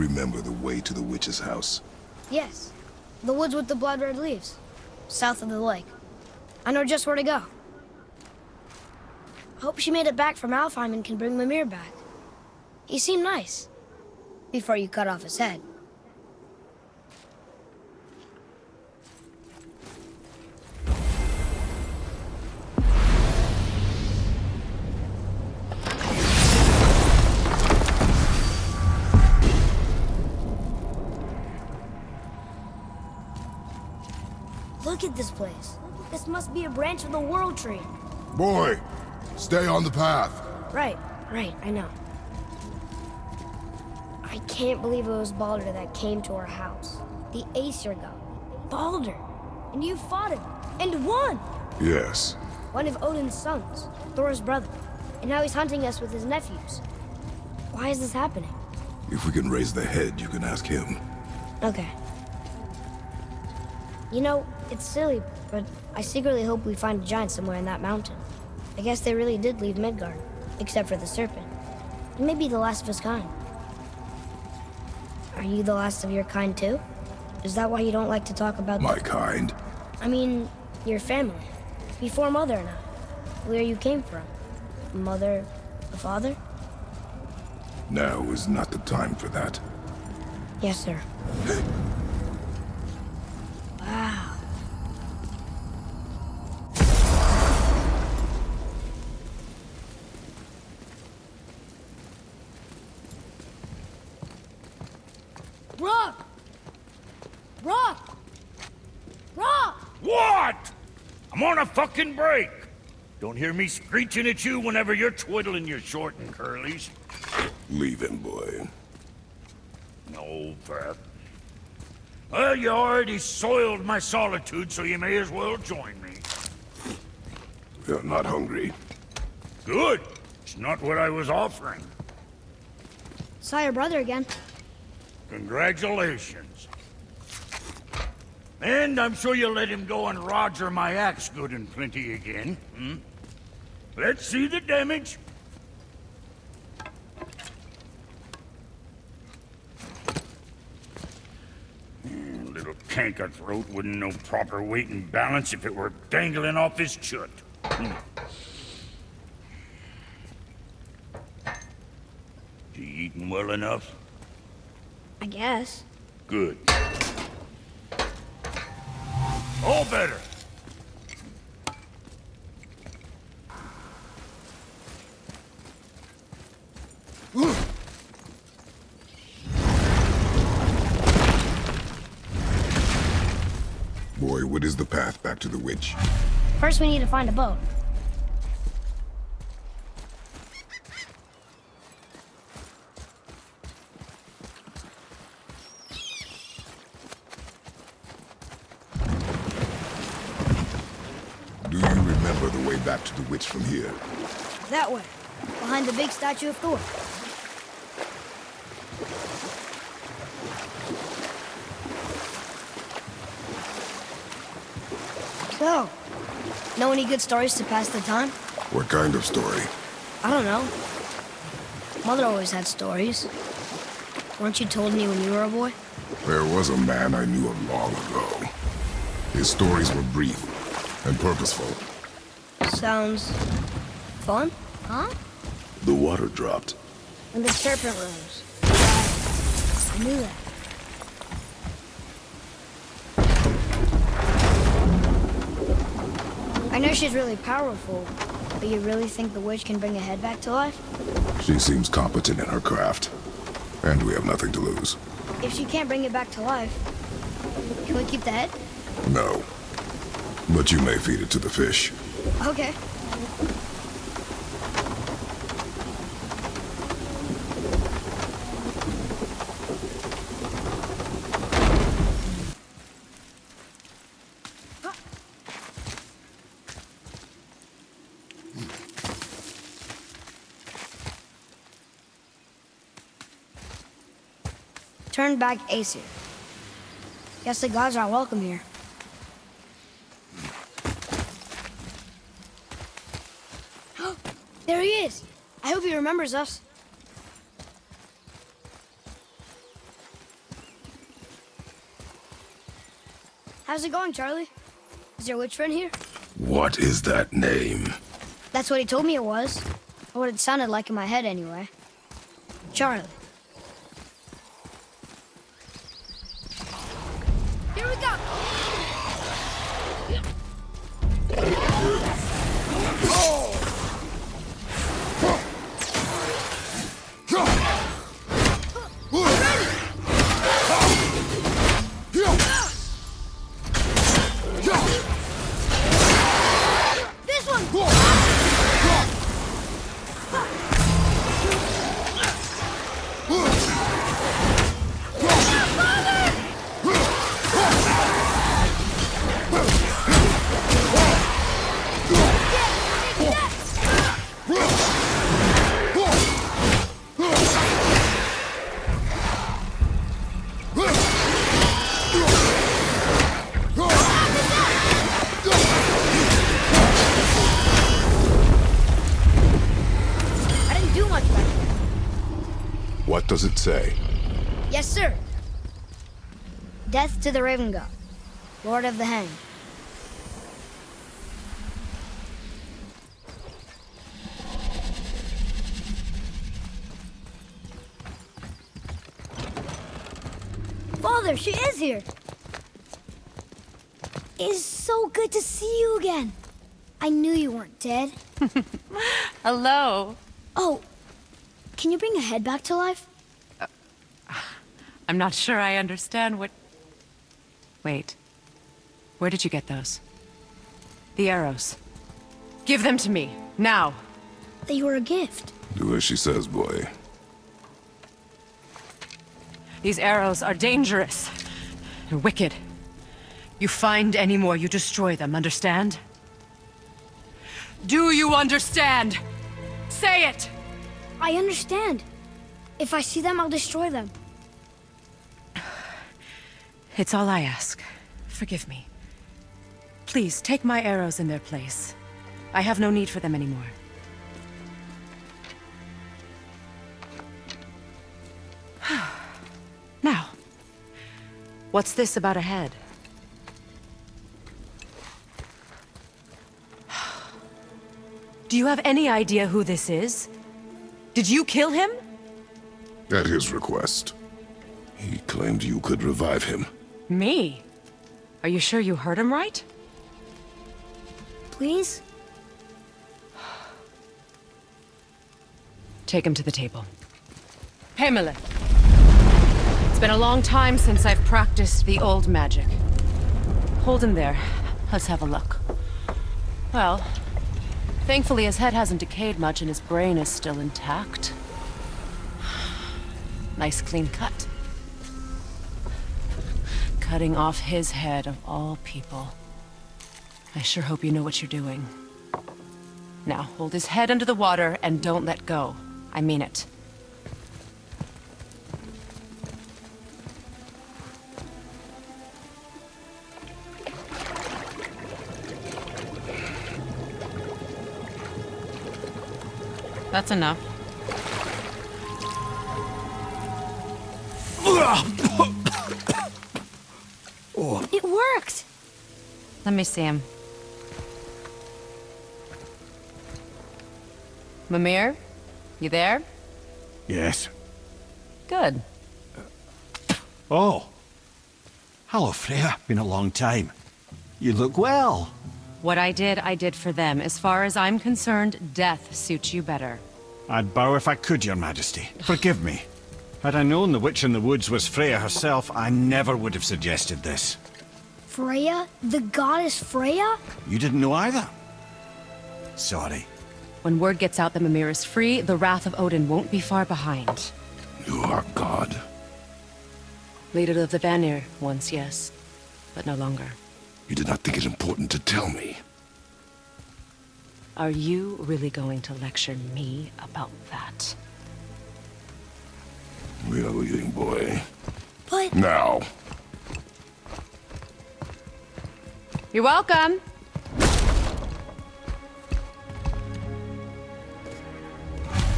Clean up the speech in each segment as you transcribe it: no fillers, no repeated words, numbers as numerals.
remember the way to the witch's house? Yes. The woods with the blood-red leaves. South of the lake. I know just where to go. Hope she made it back from Alfheim and can bring Mimir back. He seemed nice. Before you cut off his head. Look at this place. This must be a branch of the World Tree. Boy, stay on the path. Right, I know. I can't believe it was Baldur that came to our house. The Aesir god. Baldur! And you fought him, and won! Yes. One of Odin's sons, Thor's brother. And now he's hunting us with his nephews. Why is this happening? If we can raise the head, you can ask him. Okay. You know, it's silly, but I secretly hope we find a giant somewhere in that mountain. I guess they really did leave Midgard, except for the serpent. He may be the last of his kind. Are you the last of your kind too? Is that why you don't like to talk about My kind? I mean, your family. Before Mother and I. Where you came from. Mother, a father? Now is not the time for that. Yes, sir. Wow. Rock! Rock! Rock! What? I'm on a fucking break. Don't hear me screeching at you whenever you're twiddling your short and curlies. Leave him, boy. No, Pat. Well, you already soiled my solitude, so you may as well join me. You're not hungry. Good. It's not what I was offering. Saw your brother again. Congratulations. And I'm sure you'll let him go and Roger my axe good and plenty again. Hmm? Let's see the damage. Little canker-throat wouldn't know proper weight and balance if it were dangling off his chut. You eating well enough? I guess. Good. All better. Boy, what is the path back to the witch? First we need to find a boat. Do you remember the way back to the witch from here? That way. Behind the big statue of Thor. So, know any good stories to pass the time? What kind of story? I don't know. Mother always had stories. Weren't you told any when you were a boy? There was a man I knew of long ago. His stories were brief and purposeful. Sounds fun, huh? The water dropped. And the serpent rose. I knew that. I know she's really powerful, but you really think the witch can bring a head back to life? She seems competent in her craft, and we have nothing to lose. If she can't bring it back to life, can we keep the head? No. But you may feed it to the fish. Okay. Turn back Aesir. Guess the gods aren't welcome here. There he is! I hope he remembers us. How's it going, Charlie? Is your witch friend here? What is that name? That's what he told me it was. Or what it sounded like in my head, anyway. Charlie. Here we go! This one! I didn't do much back there. What does it say? Yes, sir. Death to the Raven God, Lord of the Hanged. Father, she is here. It is so good to see you again. I knew you weren't dead. Hello. Oh, can you bring a head back to life? I'm not sure I understand what... Wait. Where did you get those? The arrows. Give them to me, now. They were a gift. Do as she says, boy. These arrows are dangerous and wicked. You find any more, you destroy them, understand? Do you understand? Say it! I understand. If I see them, I'll destroy them. It's all I ask. Forgive me. Please, take my arrows in their place. I have no need for them anymore. Now, what's this about a head? Do you have any idea who this is? Did you kill him? At his request. He claimed you could revive him. Me? Are you sure you heard him right? Please? Take him to the table. Pamela. It's been a long time since I've practiced the old magic. Hold him there. Let's have a look. Well, thankfully his head hasn't decayed much and his brain is still intact. Nice clean cut. Cutting off his head of all people. I sure hope you know what you're doing. Now, hold his head under the water and don't let go. I mean it. That's enough. It worked! Let me see him. Mimir? You there? Yes. Good. Oh. Hello, Freya. Been a long time. You look well. What I did for them. As far as I'm concerned, death suits you better. I'd bow if I could, Your Majesty. Forgive me. Had I known the witch in the woods was Freya herself, I never would have suggested this. Freya? The goddess Freya? You didn't know either? Sorry. When word gets out that Mimir is free, the wrath of Odin won't be far behind. You are God. Leader of the Vanir, once, yes. But no longer. You did not think it important to tell me. Are you really going to lecture me about that? We are leaving, boy. But... Now. You're welcome!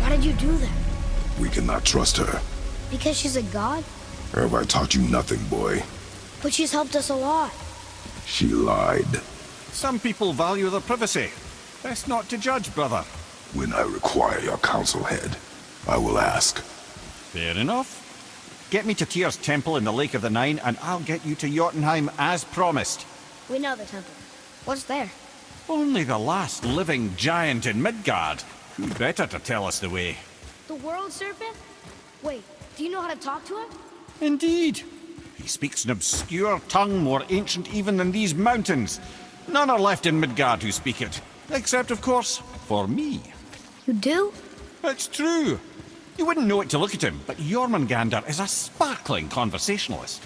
Why did you do that? We cannot trust her. Because she's a god? Have I taught you nothing, boy? But she's helped us a lot. She lied. Some people value their privacy. Best not to judge, brother. When I require your counsel, Head, I will ask. Fair enough. Get me to Tyr's temple in the Lake of the Nine, and I'll get you to Jotunheim as promised. We know the temple. What's there? Only the last living giant in Midgard. Who better to tell us the way? The world serpent? Wait, do you know how to talk to him? Indeed. He speaks an obscure tongue more ancient even than these mountains. None are left in Midgard who speak it. Except, of course, for me. You do? It's true. You wouldn't know it to look at him, but Jormungandr is a sparkling conversationalist.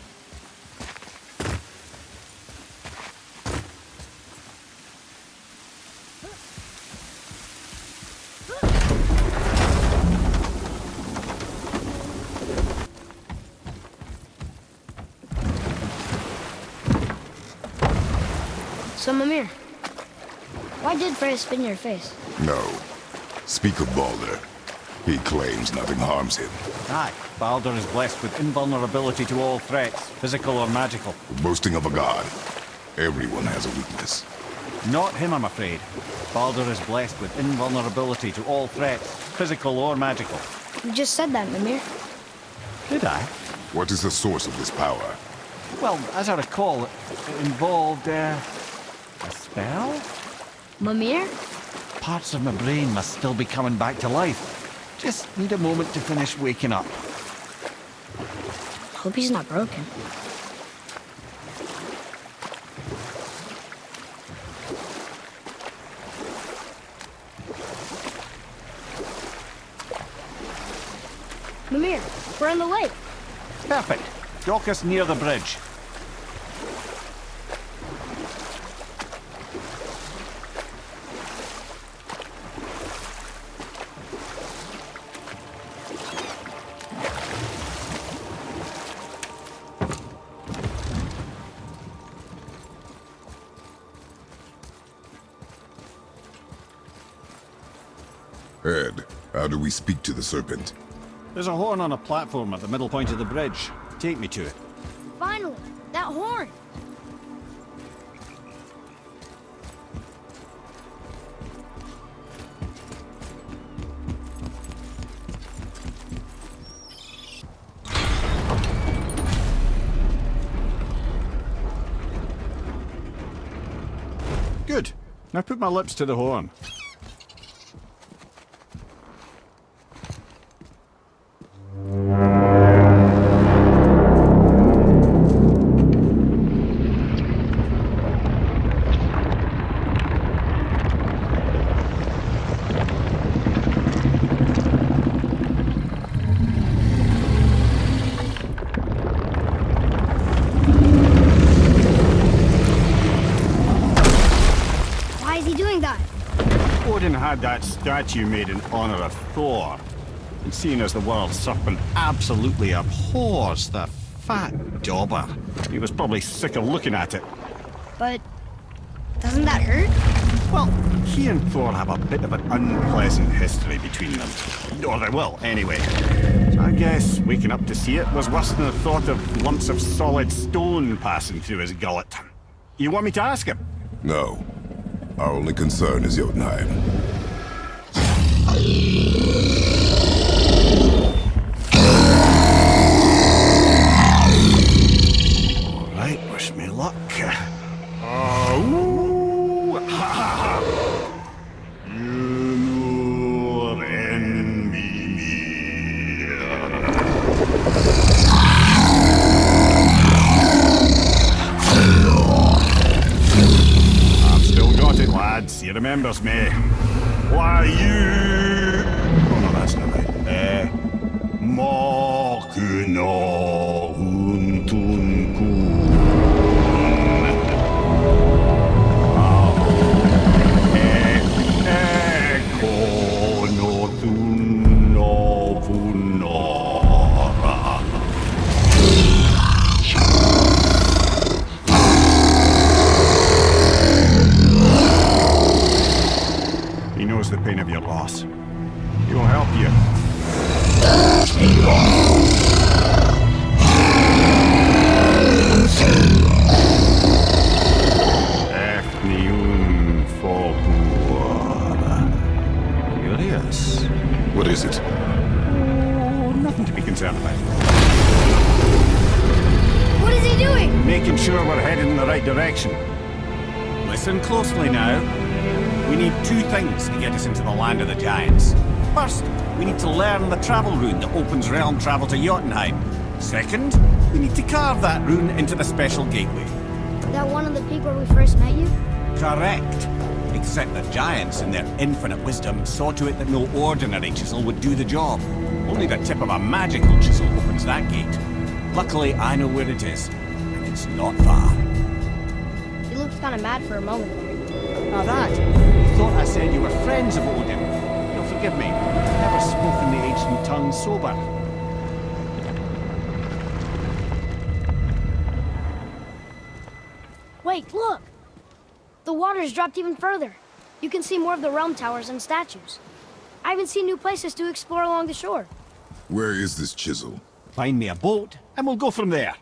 So, Mimir, why did Freya spit in your face? No. Speak of Balder. He claims nothing harms him. Aye, Balder is blessed with invulnerability to all threats, physical or magical. Boasting of a god. Everyone has a weakness. Not him, I'm afraid. Balder is blessed with invulnerability to all threats, physical or magical. You just said that, Mimir. Did I? What is the source of this power? Well, as I recall, it involved, a spell? Mimir? Parts of my brain must still be coming back to life. Just need a moment to finish waking up. Hope he's not broken. Mimir, we're on the lake. Perfect. Dock us near the bridge. Ed, how do we speak to the serpent? There's a horn on a platform at the middle point of the bridge. Take me to it. Finally, that horn. Good. Now put my lips to the horn. Why is he doing that? Odin had that statue made in honor of Thor. And seeing as the world serpent absolutely abhors the fat dauber, he was probably sick of looking at it. But doesn't that hurt? Well, he and Thor have a bit of an unpleasant history between them. Or they will, anyway. So I guess waking up to see it was worse than the thought of lumps of solid stone passing through his gullet. You want me to ask him? No. Our only concern is Jotunheim. All right, wish me luck. He remembers me. Why you? Oh no, that's not right. Mokuno untunkun. Eko no tunno punora. He knows the pain of your loss. He will help you. headed in the right direction. Listen closely now. We need two things to get us into the land of the giants. First, we need to learn the travel rune that opens realm travel to Jotunheim. Second, we need to carve that rune into the special gateway. That one of the peak where we first met you? Correct. Except the giants, in their infinite wisdom, saw to it that no ordinary chisel would do the job. Only the tip of a magical chisel opens that gate. Luckily, I know where it is, and it's not far. You looked kind of mad for a moment there. Now that, you thought I said you were friends of Odin. You'll forgive me, I've never spoken the ancient tongue sober. Wait, look! The water's dropped even further. You can see more of the realm towers and statues. I even see new places to explore along the shore. Where is this chisel? Find me a boat, and we'll go from there.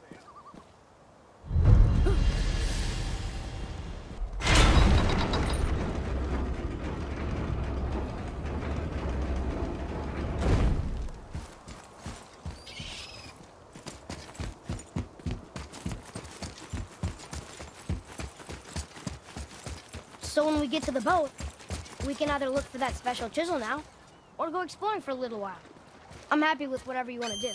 So when we get to the boat, we can either look for that special chisel now, or go exploring for a little while. I'm happy with whatever you want to do.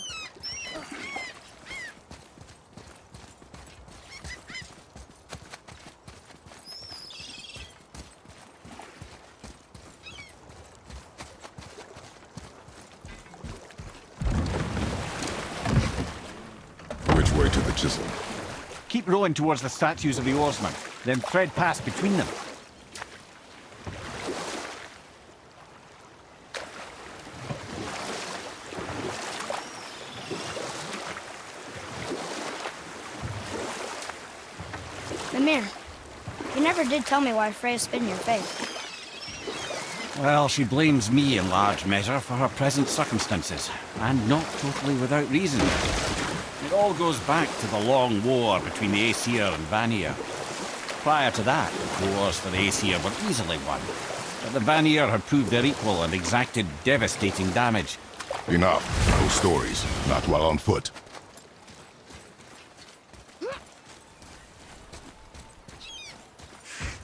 Which way to the chisel? Keep rowing towards the statues of the oarsmen, then thread past between them. Mimir, you never did tell me why Freya spit in your face. Well, she blames me in large measure for her present circumstances, and not totally without reason. It all goes back to the long war between the Aesir and Vanir. Prior to that, the wars for the Aesir were easily won, but the Vanir had proved their equal and exacted devastating damage. Enough. No stories. Not while on foot.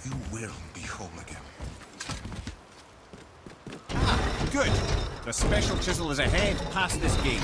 You will be home again. Good. The special chisel is ahead, past this gate.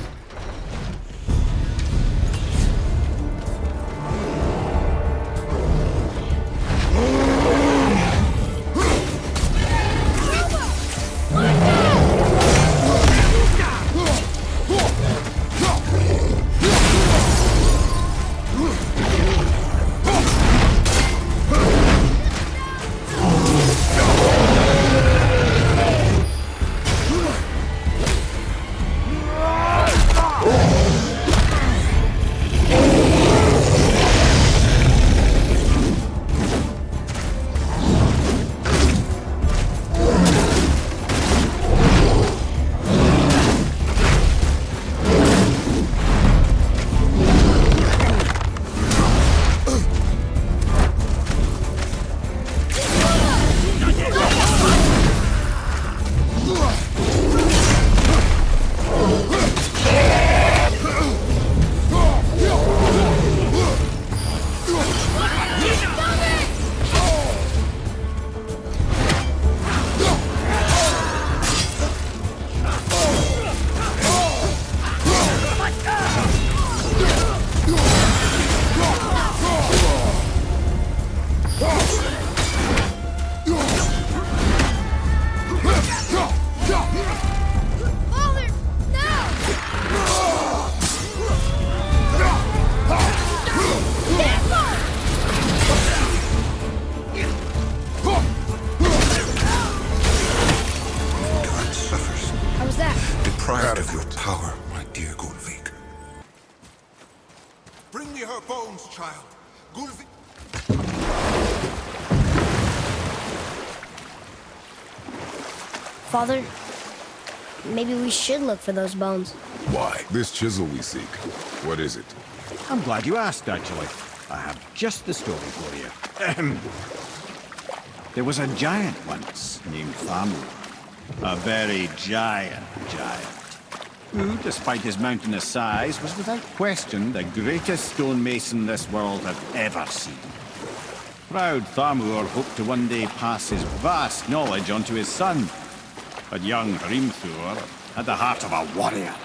Deprived of your power, my dear Gulvik. Bring me her bones, child. Gulvik. Father, maybe we should look for those bones. Why? This chisel we seek. What is it? I'm glad you asked, actually. I have just the story for you. There was a giant once named Thamur. A very giant. who, despite his mountainous size, was without question the greatest stonemason this world had ever seen. Proud Thamur hoped to one day pass his vast knowledge on to his son, but young Hrimthur had the heart of a warrior.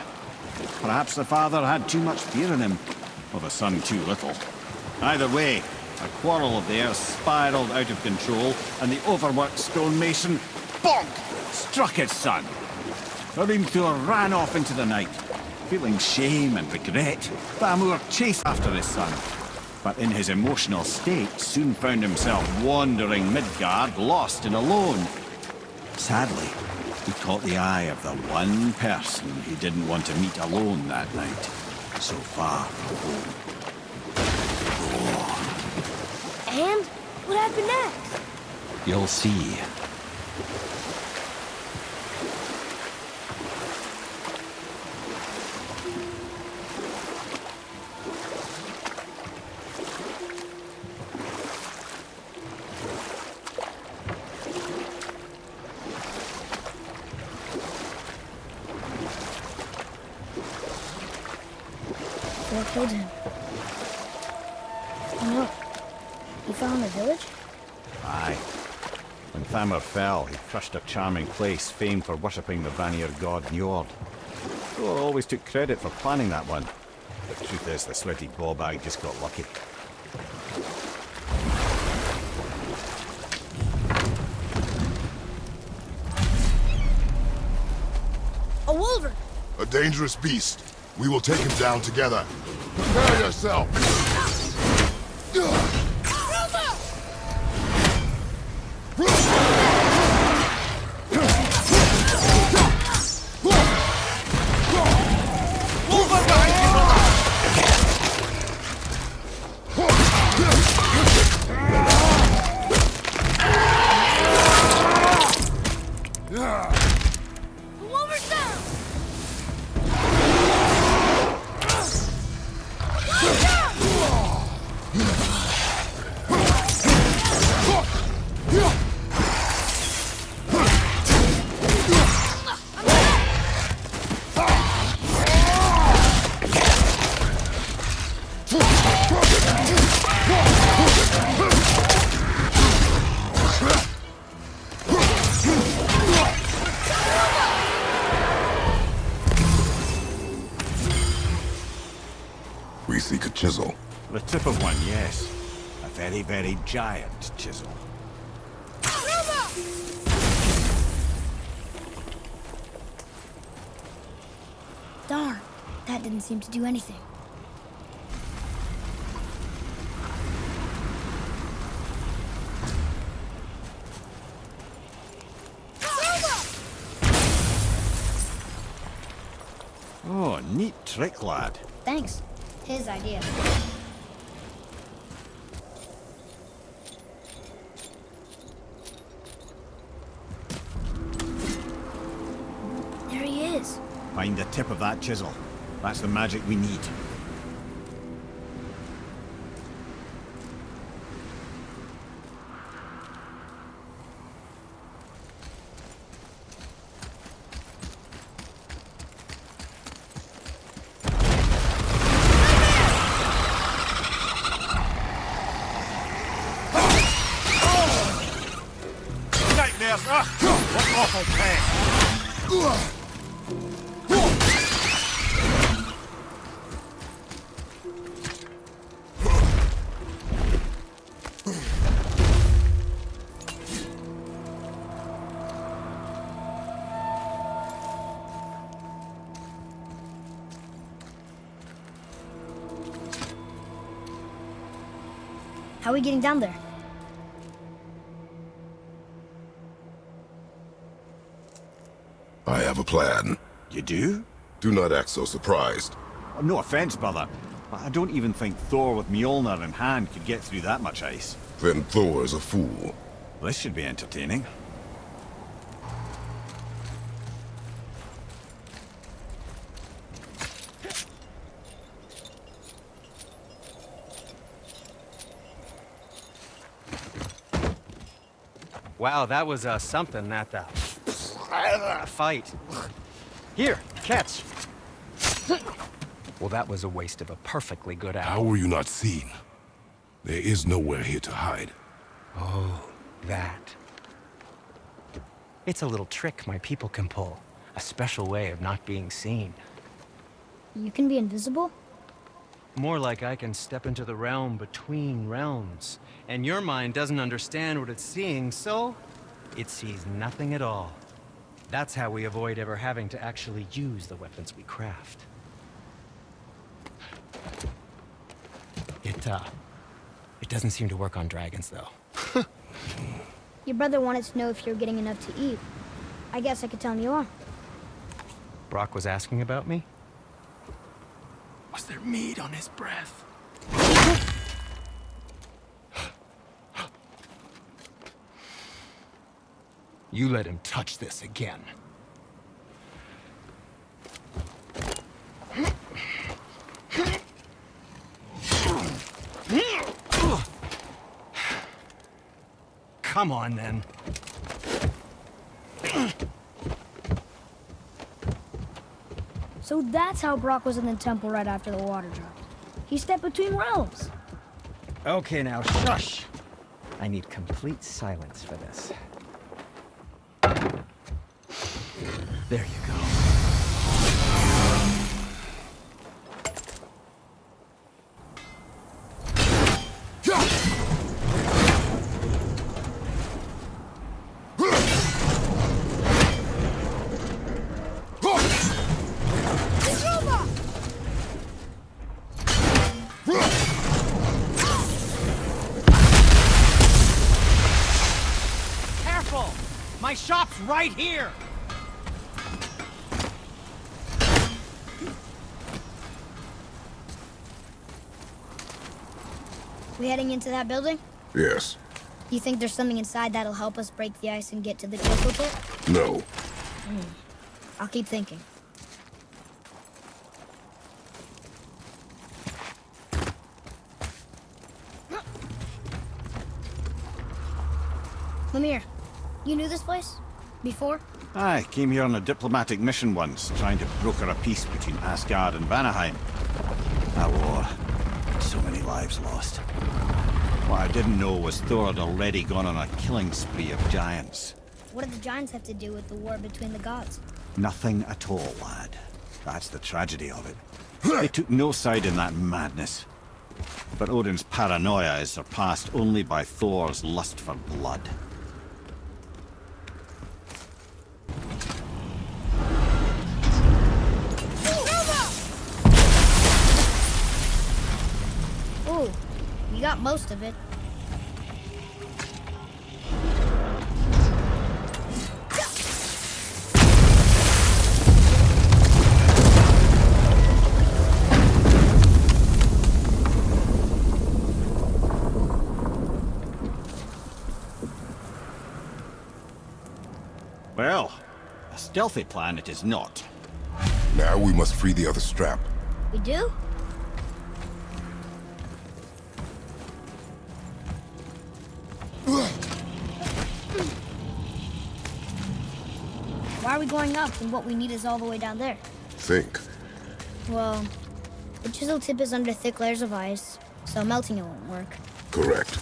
Perhaps the father had too much fear in him, or the son too little. Either way, a quarrel of theirs spiraled out of control, and the overworked stonemason, bonk, struck his son. Hrimthur ran off into the night. Feeling shame and regret, Thamur chased after his son, but in his emotional state soon found himself wandering Midgard, lost and alone. Sadly, he caught the eye of the one person he didn't want to meet alone that night, so far from home. And what happened next? You'll see. What killed him? Oh no. He fell in the village? Aye. When Thamur fell, he crushed a charming place famed for worshipping the Vanir god Njord. Thor always took credit for planning that one. The truth is, the sweaty ballbag just got lucky. A wolverine! A dangerous beast. We will take him down together. Prepare yourself. We seek a chisel. The tip of one, yes. A very, very giant chisel. Darn, that didn't seem to do anything. Oh, neat trick, lad. Thanks. His idea. There he is. Find the tip of that chisel. That's the magic we need. Nightmares! What awful pain! How are we getting down there? I have a plan. You do? Do not act so surprised. No offense, brother, but I don't even think Thor with Mjolnir in hand could get through that much ice. Then Thor is a fool. This should be entertaining. Wow, that was something, that fight. Here, catch. Well, that was a waste of a perfectly good How hour. were you not seen? There is nowhere here to hide. Oh, that. It's a little trick my people can pull. A special way of not being seen. You can be invisible? More like I can step into the realm between realms. And your mind doesn't understand what it's seeing, so it sees nothing at all. That's how we avoid ever having to actually use the weapons we craft. It doesn't seem to work on dragons, though. Your brother wanted to know if you're getting enough to eat. I guess I could tell him you are. Brock was asking about me? Was there meat on his breath? You let him touch this again. Come on, then. So that's how Brock was in the temple right after the water dropped. He stepped between realms. Okay, now shush. I need complete silence for this. There you go. Careful! My shop's right here! We heading into that building? Yes. You think there's something inside that'll help us break the ice and get to the crystal pit? No. I'll keep thinking. Come here. You knew this place? Before? I came here on a diplomatic mission once, trying to broker a peace between Asgard and Vanaheim. That war. So many lives lost. What I didn't know was Thor had already gone on a killing spree of giants. What did the giants have to do with the war between the gods? Nothing at all, lad. That's the tragedy of it. They took no side in that madness. But Odin's paranoia is surpassed only by Thor's lust for blood. Ooh, you got most of it. Well, a stealthy plan it is not. Now we must free the other strap. We do? Why are we going up when what we need is all the way down there? Think. Well, the chisel tip is under thick layers of ice, so melting it won't work. Correct.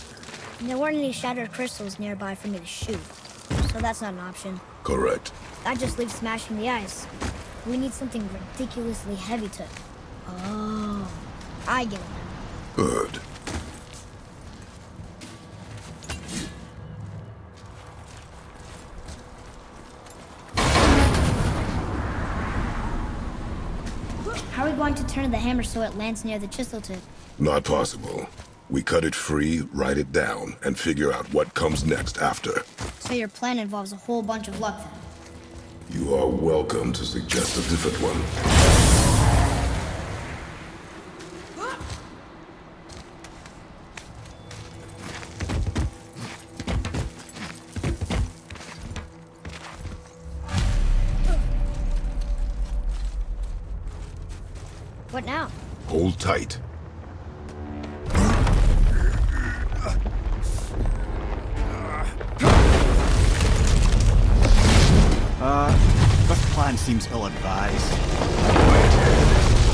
And there weren't any shattered crystals nearby for me to shoot, so that's not an option. Correct. That just leaves smashing the ice. We need something ridiculously heavy to... Oh, I get it now. Good. How are we going to turn the hammer so it lands near the chisel tip? Not possible. We cut it free, write it down, and figure out what comes next after. So your plan involves a whole bunch of luck then. You are welcome to suggest a different one. What now? Hold tight. This plan seems ill-advised. Quiet head.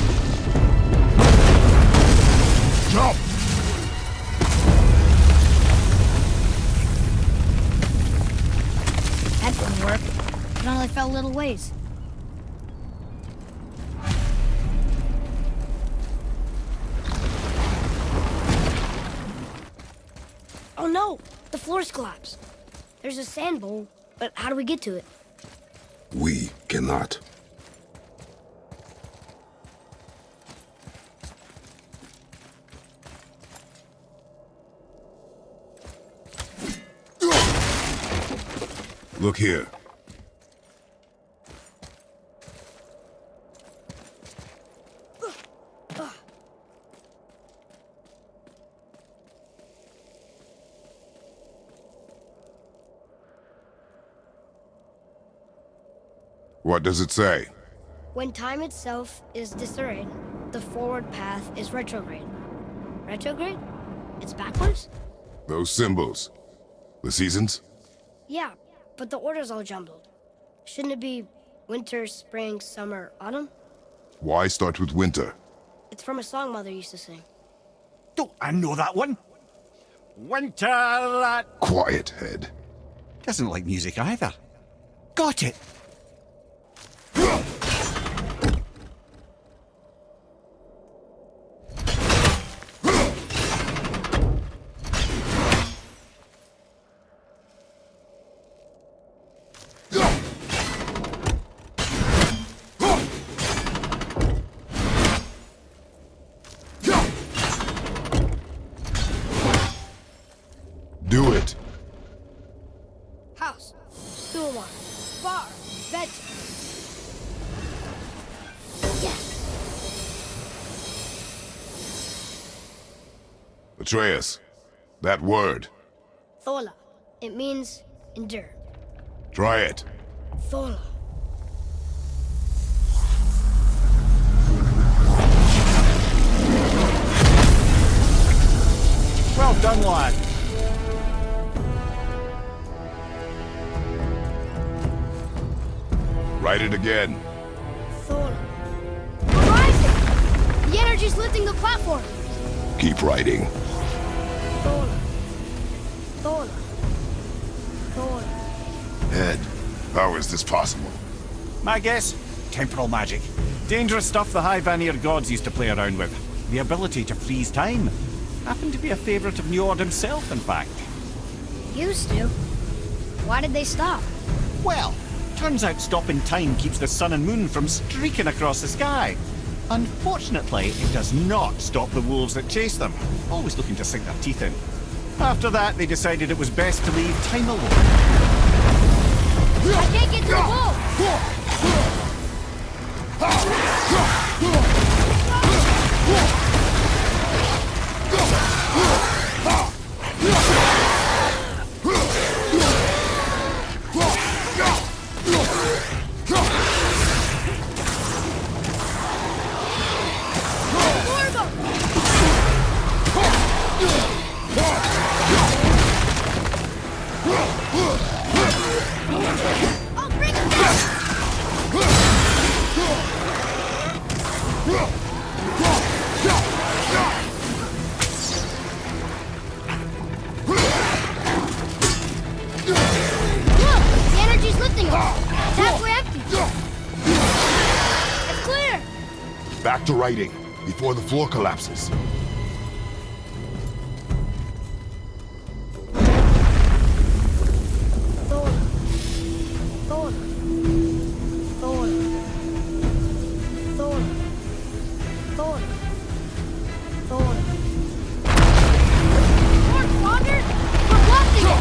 fell a little ways. Oh no! The floor's collapsed. There's a sand bowl, but how do we get to it? We cannot. Look here. What does it say? When time itself is disarrayed, the forward path is retrograde. Retrograde? It's backwards? Those symbols. The seasons? Yeah, but the order's all jumbled. Shouldn't it be winter, spring, summer, autumn? Why start with winter? It's from a song Mother used to sing. Don't I know that one? Winter that Quiet, head. doesn't like music either. Got it. Do it. House, school, bar, bed. Yes! Atreus, that word. Thola. It means endure. Try it. Thola. Well done, lad. Write it again. Thola. Horizon! The energy's lifting the platform. Keep writing. Thola. Thola. Thola. Head, how is this possible? My guess? Temporal magic. Dangerous stuff the High Vanir gods used to play around with. The ability to freeze time. Happened to be a favourite of Njord himself, in fact. Used to. Why did they stop? Well, turns out stopping time keeps the sun and moon from streaking across the sky. Unfortunately, it does not stop the wolves that chase them, always looking to sink their teeth in. After that, they decided it was best to leave time alone. I can't get to the wall! I'll bring it down! Look! The energy's lifting us! It's halfway empty! It's clear! Back to writing, before the floor collapses. Thola. Thola. Thola. Thola. Thola. Thola. Lord Father! We're blocking it!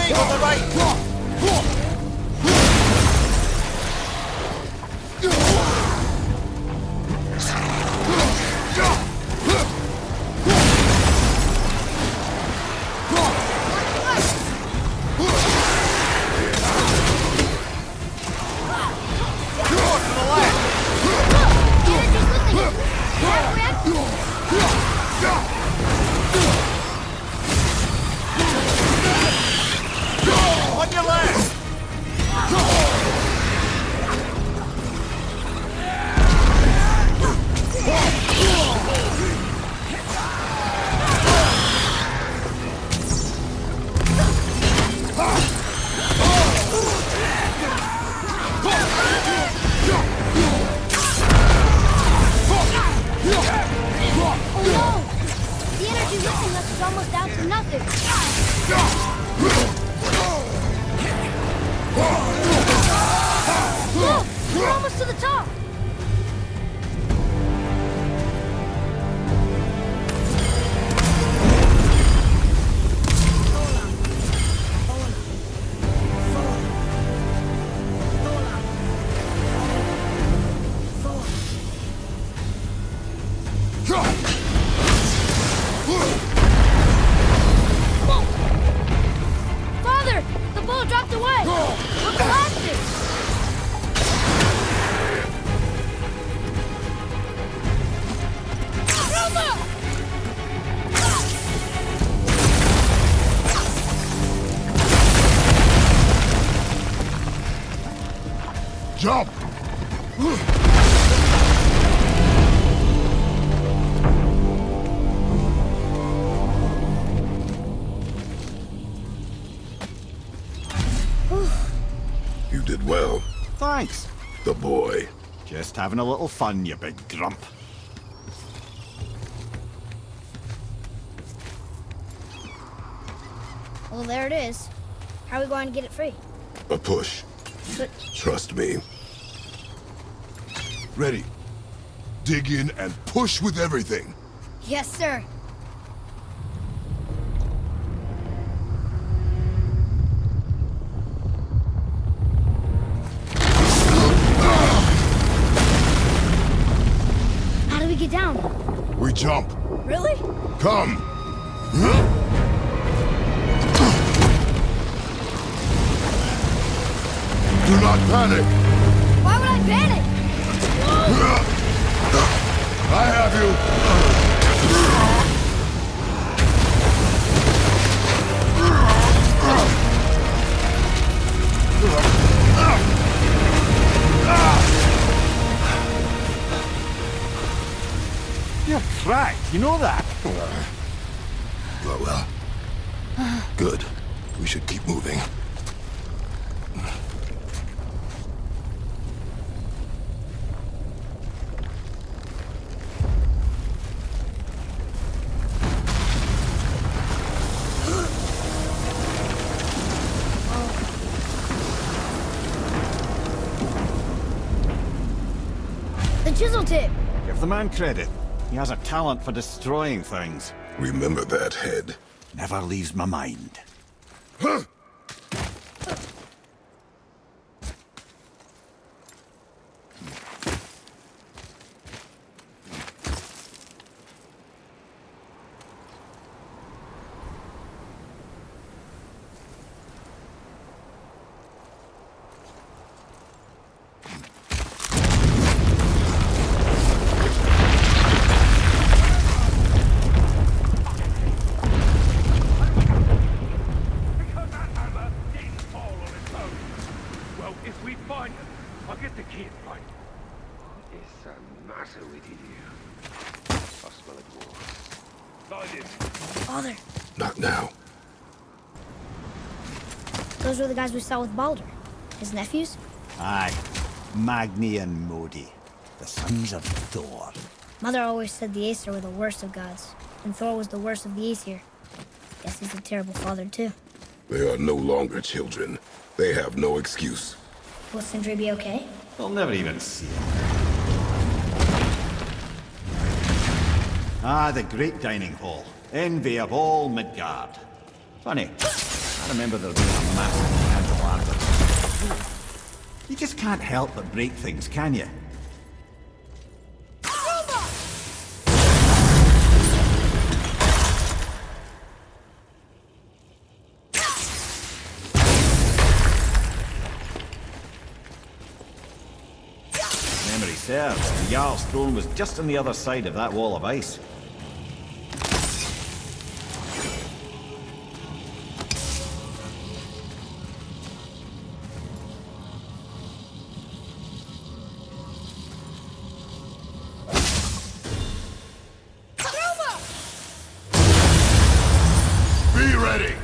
cave on the right! On your left! Oh no! The energy missing us is almost down to nothing. Look! We're almost to the top! Father! The ball dropped away! We're collapsing! Roma! Jump! You did well, Thanks. the boy. Just having a little fun, you big grump. Well, there it is. How are we going to get it free? A push. But Trust me. Ready. Dig in and push with everything. yes, sir. How do we get down? We jump. Really? Come. Do not panic. Why would I panic? I have you. You're cracked, you know that? Well. Good. We should keep moving. The chisel tip. Give the man credit. He has a talent for destroying things. Remember that head. Never leaves my mind. If we find him, I'll get the kid right. What is the matter with you? I smell it more. Like this. Father, Not now. those were the guys we saw with Baldur. His nephews? Aye. Magni and Modi. The sons of Thor. Mother always said the Aesir were the worst of gods, and Thor was the worst of the Aesir. Guess he's a terrible father, too. They are no longer children. They have no excuse. Will Sindri be okay? We'll never even see it. Ah, the great dining hall. Envy of all Midgard. Funny. I remember there being a massive candelabra. You just can't help but break things, can you? Memory serves, the Jarl's throne was just on the other side of that wall of ice. Be ready!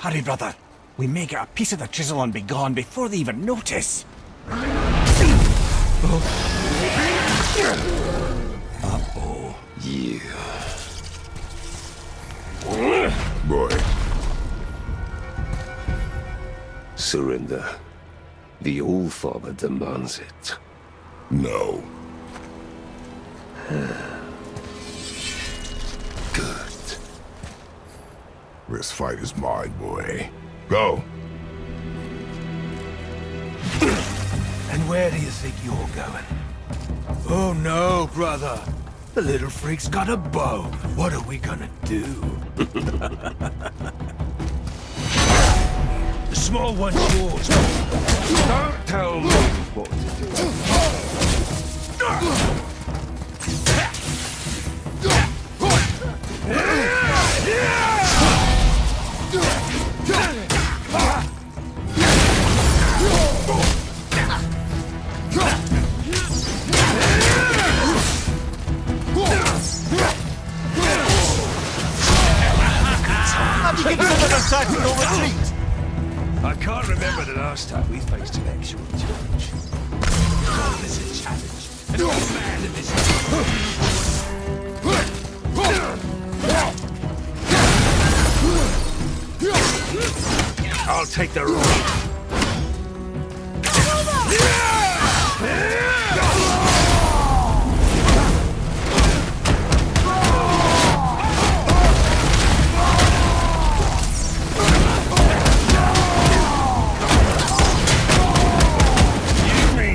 Hurry, brother. We may get a piece of the chisel and be gone before they even notice. Uh-oh. You. Boy, Surrender. The All-Father demands it. no. Good. This fight is mine, boy. Go. And where do you think you're going? Oh no, brother. The little freak's got a bow. What are we gonna do? The small one's yours. Don't tell me what to do. Tactical retreat. I can't remember the last time we faced an actual challenge. Call this a challenge. And all man in this. I'll take the rope.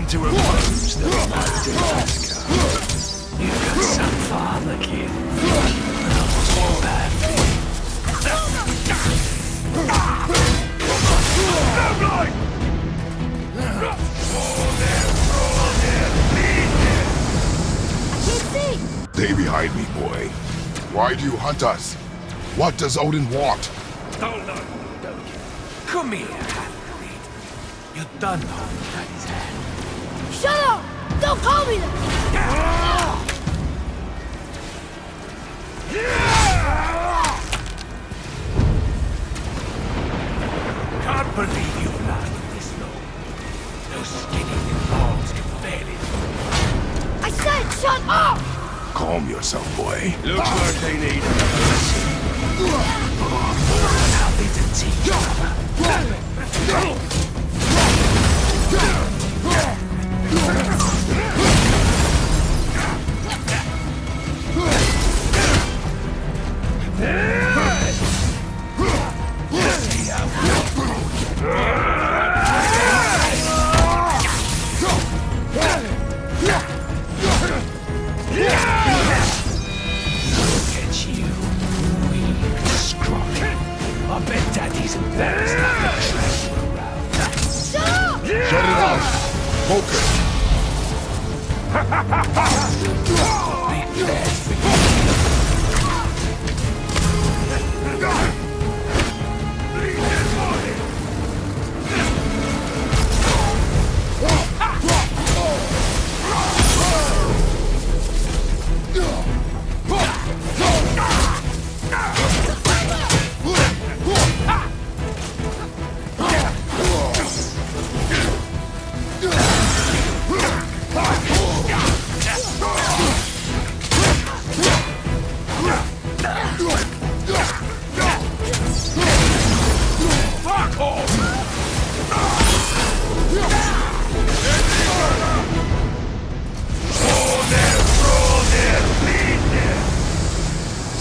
To oppose the mighty Alaska. You've got some father, kid. Not bad. Stay behind me, boy. Why do you hunt us? What does Odin want? Hold on, don't you? Come here, half-breed. You done holding Daddy's hand. Shut up! Don't call me that! Can't believe you've lasted this long. Those skinny little balls can barely. I said shut up! Calm yourself, boy. Looks like they need How they to teach you. Big bad thing.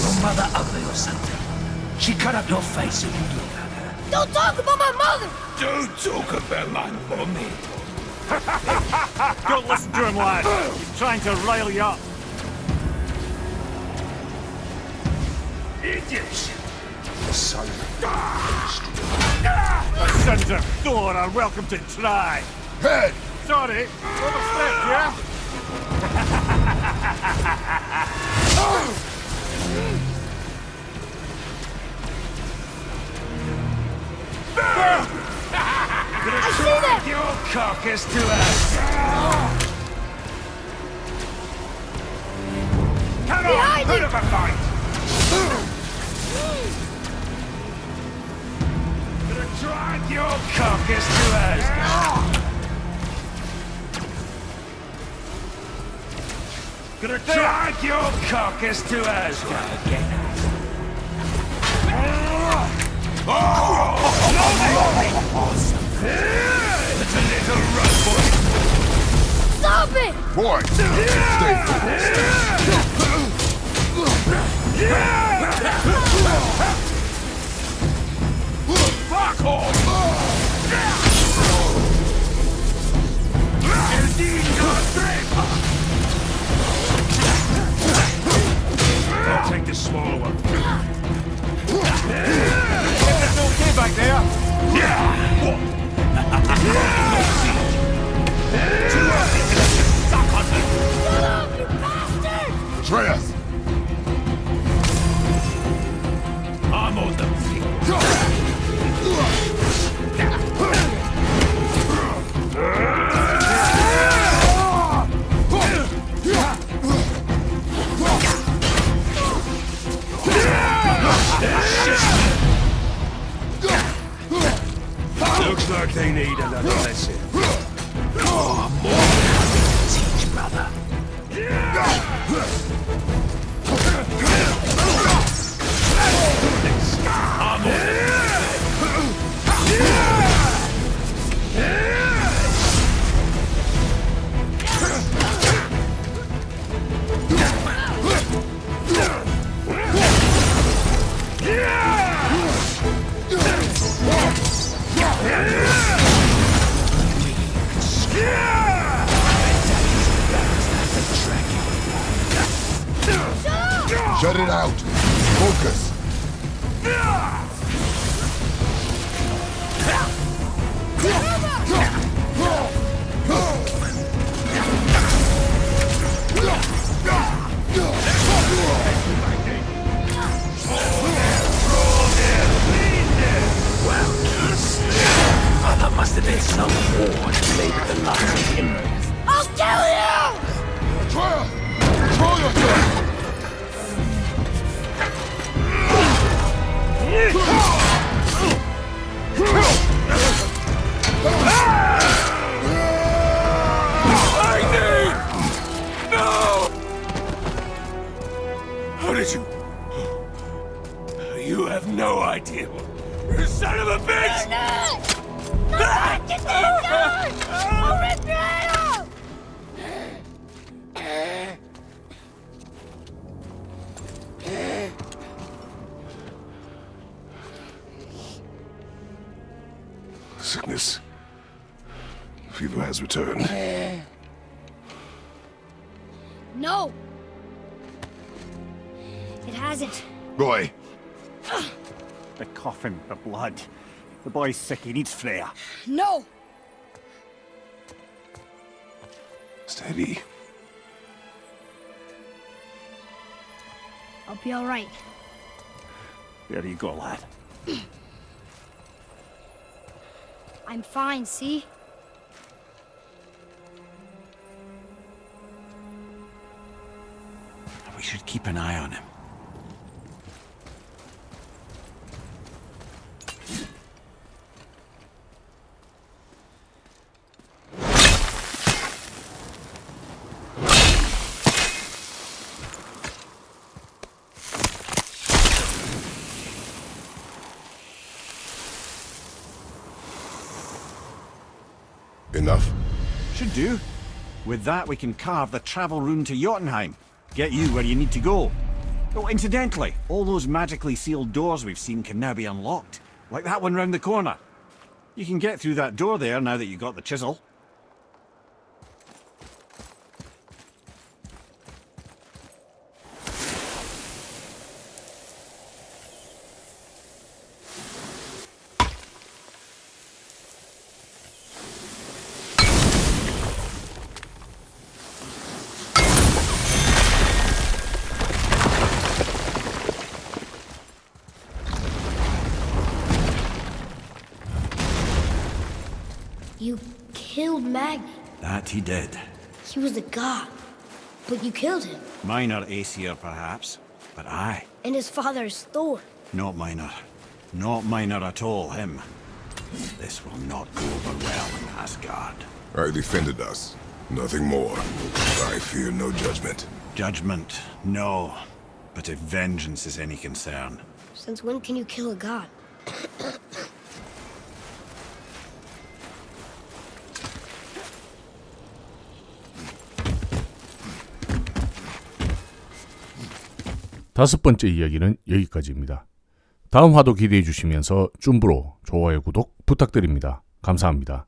Your mother ugly or something? She cut up your face if you do that. Don't talk about my mother! Don't talk about my mommy. Don't listen to him, lad. He's trying to rile you up. Idiots! Son The sons of Thor are welcome to try. Head! Sorry, overstepped, yeah? I see them! Your carcass to us! Come on, Behind put you! up a fight! Gonna drag your carcass to us! Gonna drag your carcass to us! It's a little rough, boy! Stop it! Boy! Stay Fuck off! I'll take the smaller one. It's okay back there. What? Too early to let you suck on me! Shut up, you bastard! Atreus! I'm on the field. Looks like they need another lesson. Oh, more teach, brother. I'm on Shut it out! Focus! Mother must have been some war to lay with the likes of him. I'll kill you! Atreus! Control yourself! How did you... You have no idea. You son of a bitch! Get the gun! I'll rip your head off! Sickness. Fever has returned. No! It hasn't. Boy, The coughing, the blood. The boy's sick, he needs Freya. No! steady. I'll be all right. There you go, lad. I'm fine, see? We should keep an eye on him. Enough? Should do. With that, we can carve the travel rune to Jotunheim. Get you where you need to go. Oh, incidentally, all those magically sealed doors we've seen can now be unlocked. Like that one round the corner. You can get through that door there now that you got the chisel. You killed Magni. That he did. He was a god. But you killed him. Minor Aesir, perhaps. But I. And his father is Thor. Not minor. Not minor at all, him. This will not go over well in Asgard. I defended us. Nothing more. I fear no judgment. Judgment, no. But if vengeance is any concern. Since when can you kill a god? 다섯 번째 이야기는 여기까지입니다. 다음 화도 기대해 주시면서 쭌브로 좋아요, 구독 부탁드립니다. 감사합니다.